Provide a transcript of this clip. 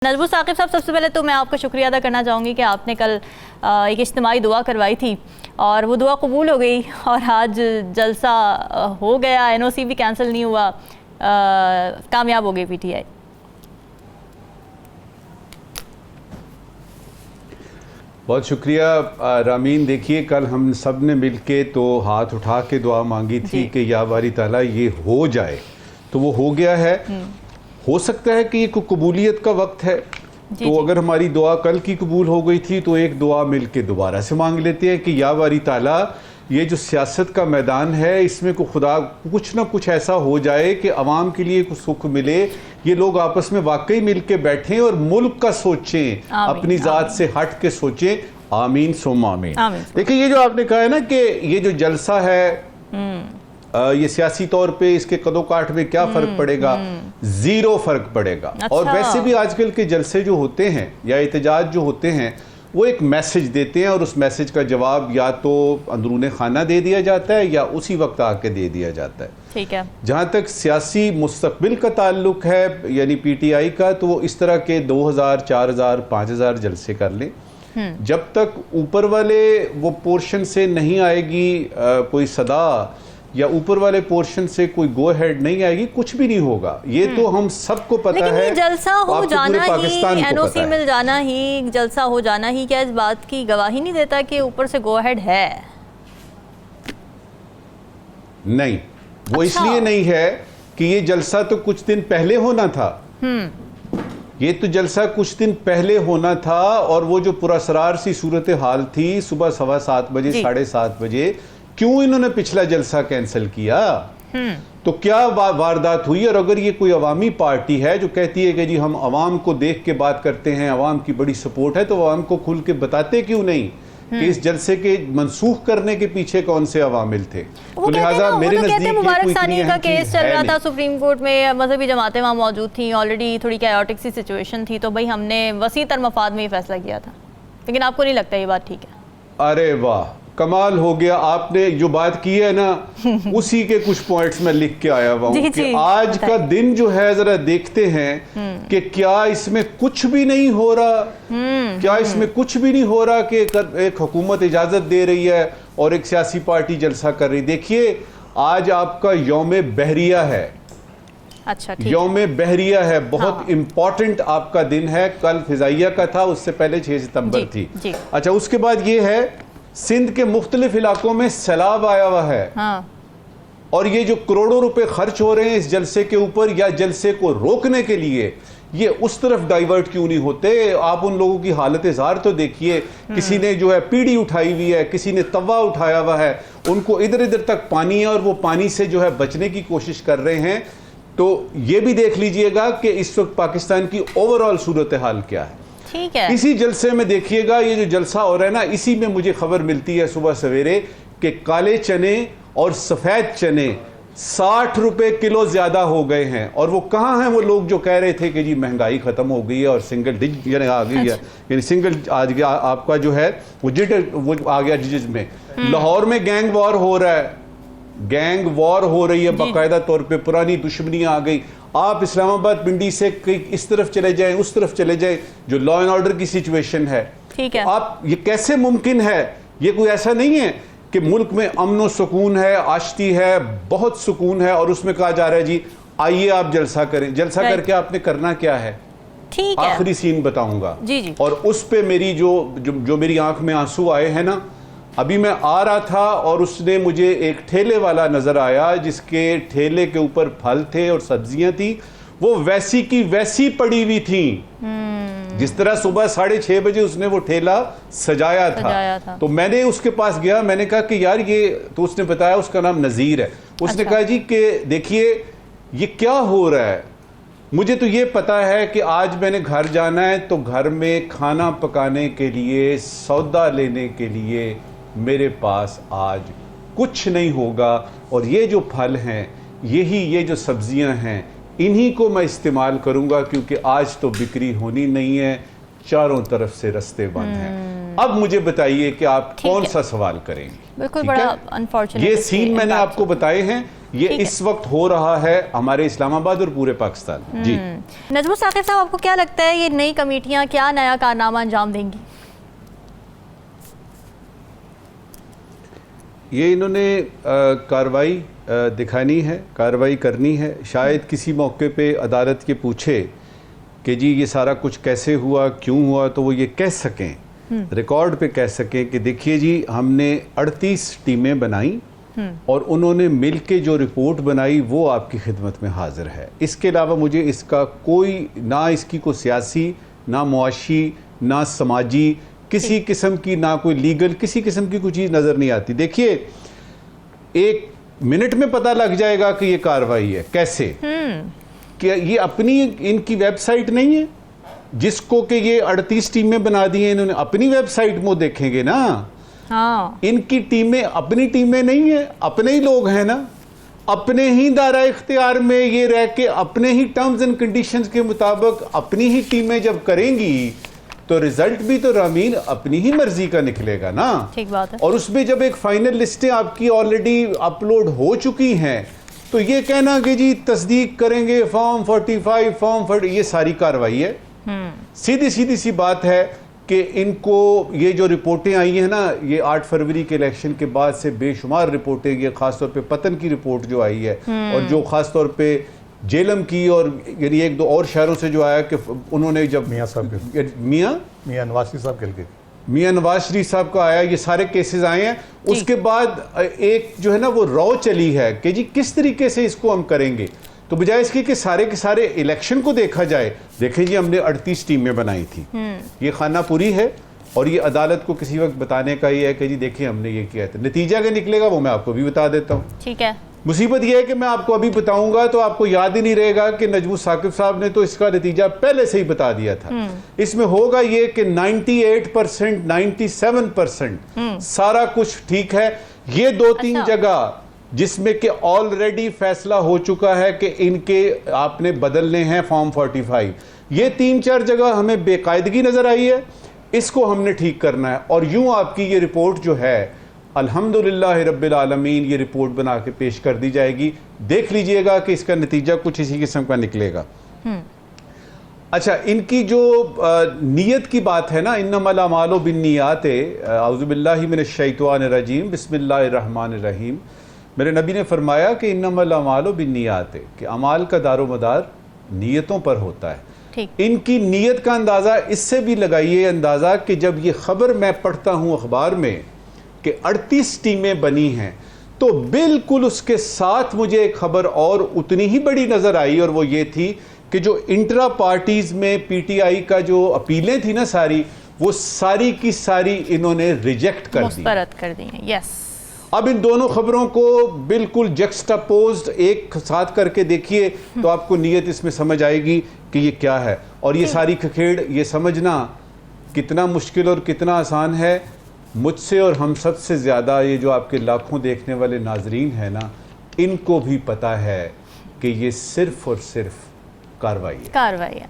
नजबुल साकिब साहब, सबसे पहले तो मैं आपका शुक्रिया अदा करना चाहूँगी कि आपने कल एक इज्तिमाई दुआ करवाई थी और वो दुआ कबूल हो गई और आज जलसा हो गया, एनओसी भी कैंसिल नहीं हुआ, कामयाब हो गई पीटीआई। बहुत शुक्रिया रामीन। देखिए, कल हम सब ने मिल के तो हाथ उठा के दुआ मांगी थी कि या बारी ताला ये हो जाए, तो वो हो गया है। हो सकता है कि ये कबूलियत का वक्त है, तो अगर हमारी दुआ कल की कबूल हो गई थी तो एक दुआ मिल के दोबारा से मांग लेते हैं कि या बारी ताला ये जो सियासत का मैदान है इसमें को खुदा कुछ ना कुछ ऐसा हो जाए कि अवाम के लिए कुछ सुख मिले, ये लोग आपस में वाकई मिल के बैठें और मुल्क का सोचें, अपनी ज़ात से हट के सोचें। आमीन सुम आमीन। देखिए, ये जो आपने कहा है ना कि ये जो जलसा है ये सियासी तौर पे इसके कदों काठ में क्या फ़र्क पड़ेगा? ज़ीरो फ़र्क पड़ेगा। अच्छा। और वैसे भी आजकल के जलसे जो होते हैं या एहतजाज जो होते हैं वो एक मैसेज देते हैं और उस मैसेज का जवाब या तो अंदरूने खाना दे दिया जाता है या उसी वक्त आके दे दिया जाता है। ठीक है। जहाँ तक सियासी मुस्तकबिल का ताल्लुक है यानी पीटीआई का, तो वो इस तरह के 2000, 4000, 5000 जलसे कर लें, जब तक ऊपर वाले वो पोर्शन से नहीं आएगी कोई सदा या ऊपर वाले पोर्शन से कोई गो हेड नहीं आएगी, कुछ भी नहीं होगा। ये तो हम सबको पता है। लेकिन जलसा हो जाना ही, एनओसी मिल जाना ही, जलसा हो जाना ही क्या इस बात की गवाही नहीं देता कि ऊपर से गो हेड है? नहीं, वो इसलिए नहीं है कि ये जलसा तो कुछ दिन पहले होना था। ये तो जलसा कुछ दिन पहले होना था और वो जो पुरअसरार सी सूरत हाल थी, सुबह 7:15 बजे, 7:30 बजे, क्यों इन्होंने पिछला जलसा कैंसिल किया? तो क्या वारदात हुई? और अगर ये कोई अवामी पार्टी है जो कहती है कि जी हम अवाम को देख के बात करते हैं, अवाम की बड़ी सपोर्ट है, तो अवाम को खुल के बताते क्यों नहीं कि इस जलसे के मनसूख करने के पीछे कौन से अवामिल थे? तो लिहाजा मेरे नजदीक मुबारक सानी का केस चल रहा था सुप्रीम कोर्ट में, मजहबी जमातें वहाँ मौजूद थी, ऑलरेडी थोड़ी कैओटिक सी सिचुएशन थी, तो भाई हमने वसी तर मफाद में ये फैसला किया था। लेकिन आपको नहीं लगता ये बात ठीक है? अरे वाह, कमाल हो गया। आपने जो बात की है ना उसी के कुछ पॉइंट्स में लिख के आया हुआ हूं कि आज का दिन जो है जरा देखते हैं कि क्या इसमें कुछ भी नहीं हो रहा, क्या इसमें कुछ भी नहीं हो रहा कि एक हुकूमत इजाजत दे रही है और एक सियासी पार्टी जलसा कर रही। देखिए, आज आपका यौम बहरिया है। अच्छा, यौम बहरिया है, बहुत इंपॉर्टेंट आपका दिन है। कल फिजाइया का था, उससे पहले 6 सितंबर थी। अच्छा, उसके बाद ये है सिंध के मुख्तलिफ इलाकों में सैलाब आया हुआ है। और ये जो करोड़ों रुपए खर्च हो रहे हैं इस जलसे के ऊपर या जलसे को रोकने के लिए, ये उस तरफ डाइवर्ट क्यों नहीं होते? आप उन लोगों की हालत ज़ार तो देखिए। किसी ने जो है पीढ़ी उठाई हुई है, किसी ने तवा उठाया हुआ है, उनको इधर इधर तक पानी है और वो पानी से जो है बचने की कोशिश कर रहे हैं। तो ये भी देख लीजिएगा कि इस वक्त पाकिस्तान की ओवरऑल सूरत हाल क्या है। ठीक है। इसी जलसे में देखिएगा, ये जो जलसा हो रहा है ना, इसी में मुझे खबर मिलती है सुबह सवेरे कि काले चने और सफेद चने 60 रुपए किलो ज्यादा हो गए हैं। और वो कहाँ हैं वो लोग जो कह रहे थे कि जी महंगाई खत्म हो गई है और सिंगल डिजिट यानी आ गई है, यानी सिंगल आज गया आपका जो है वो आ गया डिजिट में। लाहौर में गैंग वॉर हो रहा है, गैंग वॉर हो रही है बाकायदा तौर पे, पुरानी दुश्मनी आ गई। आप इस्लामाबाद पिंडी से इस तरफ चले जाएं, उस तरफ चले जाएं, जो लॉ एंड ऑर्डर की सिचुएशन है। ठीक है। आप ये कैसे मुमकिन है? ये कोई ऐसा नहीं है कि मुल्क में अमन और सुकून है, आश्ती है, बहुत सुकून है और उसमें कहा जा रहा है जी आइए आप जलसा करें। जलसा करके आपने करना क्या है? ठीक है। आखिरी सीन बताऊंगा जी। और उस पे मेरी जो मेरी आंख में आंसू आए हैं ना, अभी मैं आ रहा था और उसने मुझे एक ठेले वाला नजर आया जिसके ठेले के ऊपर फल थे और सब्जियां थी, वो वैसी की वैसी पड़ी हुई थी जिस तरह सुबह 6:30 बजे उसने वो ठेला सजाया था। तो मैंने उसके पास गया, मैंने कहा कि यार ये तो, उसने बताया उसका नाम नजीर है। उसने कहा जी कि देखिए ये क्या हो रहा है, मुझे तो ये पता है कि आज मैंने घर जाना है तो घर में खाना पकाने के लिए, सौदा लेने के लिए मेरे पास आज कुछ नहीं होगा और ये जो फल हैं, ये जो सब्जियां हैं, इन्हीं को मैं इस्तेमाल करूंगा क्योंकि आज तो बिक्री होनी नहीं है, चारों तरफ से रास्ते बंद हैं। अब मुझे बताइए कि आप कौन सा सवाल करेंगे? बिल्कुल, बड़ा अनफॉर्चुनेट ये सीन मैंने आपको बताए हैं ये इस वक्त हो रहा है हमारे इस्लामाबाद और पूरे पाकिस्तान में। जी नजमुल साकिब साहब, आपको क्या लगता है ये नई कमेटियां क्या नया कारनामा अंजाम देंगी? ये इन्होंने कार्रवाई दिखानी है, कार्रवाई करनी है। शायद किसी मौके पे अदालत के पूछे कि जी ये सारा कुछ कैसे हुआ, क्यों हुआ, तो वो ये कह सकें, रिकॉर्ड पे कह सकें कि देखिए जी हमने 38 टीमें बनाई और उन्होंने मिल के जो रिपोर्ट बनाई वो आपकी खिदमत में हाजिर है। इसके अलावा मुझे इसका कोई, ना इसकी कोई सियासी, ना मुआशी, ना समाजी, किसी किस्म की, ना कोई लीगल, किसी किस्म की कोई चीज़ नज़र नहीं आती। देखिए 1 मिनट में पता लग जाएगा कि ये कार्रवाई है कैसे। कि ये अपनी इनकी वेबसाइट नहीं है जिसको कि ये 38 टीमें बना दी हैं इन्होंने, अपनी वेबसाइट में देखेंगे ना। हाँ। इनकी टीमें अपनी टीमें नहीं है, अपने ही लोग हैं ना, अपने ही दायरा इख्तियार में ये रह के अपने ही टर्म्स एंड कंडीशंस के मुताबिक अपनी ही टीमें जब करेंगी तो रिजल्ट भी तो रामीन अपनी ही मर्जी का निकलेगा ना। ठीक बात है। और उसमें जब एक फाइनल लिस्टें आपकी ऑलरेडी अपलोड हो चुकी हैं तो ये कहना कि जी तस्दीक करेंगे फॉर्म 45, फॉर्म 40, ये सारी कार्रवाई है। सीधी सीधी सी बात है कि इनको ये जो रिपोर्टें आई हैं ना, ये 8 फरवरी के इलेक्शन के बाद से बेशुमार रिपोर्टें, ये खासतौर पे पतन की रिपोर्ट जो आई है और जो खासतौर पे जेलम की और यानी 1-2 और शहरों से जो आया कि उन्होंने जब मियाँ साहब के मियाँ नवाज शरीफ साहब के मियाँ नवाज शरीफ साहब का आया, ये सारे केसेस आए हैं। उसके बाद एक जो है ना वो रॉ चली है कि जी किस तरीके से इसको हम करेंगे। तो बजाय इसके कि सारे के सारे इलेक्शन को देखा जाए, देखें जी हमने 38 टीमें बनाई थी, ये खाना पूरी है और ये अदालत को किसी वक्त बताने का ये है कि जी देखिए हमने ये किया था। नतीजा क्या निकलेगा वो मैं आपको भी बता देता हूँ। ठीक है। मुसीबत यह है कि मैं आपको अभी बताऊंगा तो आपको याद ही नहीं रहेगा कि नजमुल साकिब साहब ने तो इसका नतीजा पहले से ही बता दिया था। इसमें होगा ये कि 98%, 97% सारा कुछ ठीक है। ये 2-3 जगह जिसमें कि ऑलरेडी फैसला हो चुका है कि इनके आपने बदलने हैं फॉर्म 45, ये 3-4 जगह हमें बेकायदगी नजर आई है, इसको हमने ठीक करना है। और यूं आपकी ये रिपोर्ट जो है अल्हम्दुलिल्लाह रब्बिल आलमीन ये रिपोर्ट बना के पेश कर दी जाएगी। देख लीजिएगा कि इसका नतीजा कुछ इसी किस्म का निकलेगा। अच्छा, इनकी जो नीयत की बात है ना, इन्नमल अमालु बिन्नियात, औज़ु बिल्लाहि मिनश शैतानिर रजीम, बिस्मिल्लाहिर रहमानिर रहीम। मेरे नबी ने फरमाया कि इन्नमल अमालु बिन्नियात, कि अमाल का दारोमदार नीयतों पर होता है। इनकी नीयत का अंदाज़ा इससे भी लगाइए अंदाज़ा कि जब ये खबर मैं पढ़ता हूँ अखबार में कि 38 टीमें बनी हैं, तो बिल्कुल उसके साथ मुझे एक खबर और उतनी ही बड़ी नज़र आई, और वो ये थी कि जो इंट्रा पार्टीज में पीटीआई का जो अपीलें थी ना सारी, वो सारी की सारी इन्होंने रिजेक्ट कर दी, मुस्तरद कर दी हैं। यस। अब इन दोनों खबरों को बिल्कुल जक्सटापोज्ड एक साथ करके देखिए तो आपको नीयत इसमें समझ आएगी कि ये क्या है। और ये सारी खखेड़ ये समझना कितना मुश्किल और कितना आसान है, मुझसे और हम सब से ज़्यादा ये जो आपके लाखों देखने वाले नाजरीन हैं ना, इनको भी पता है कि ये सिर्फ और सिर्फ कार्रवाई है।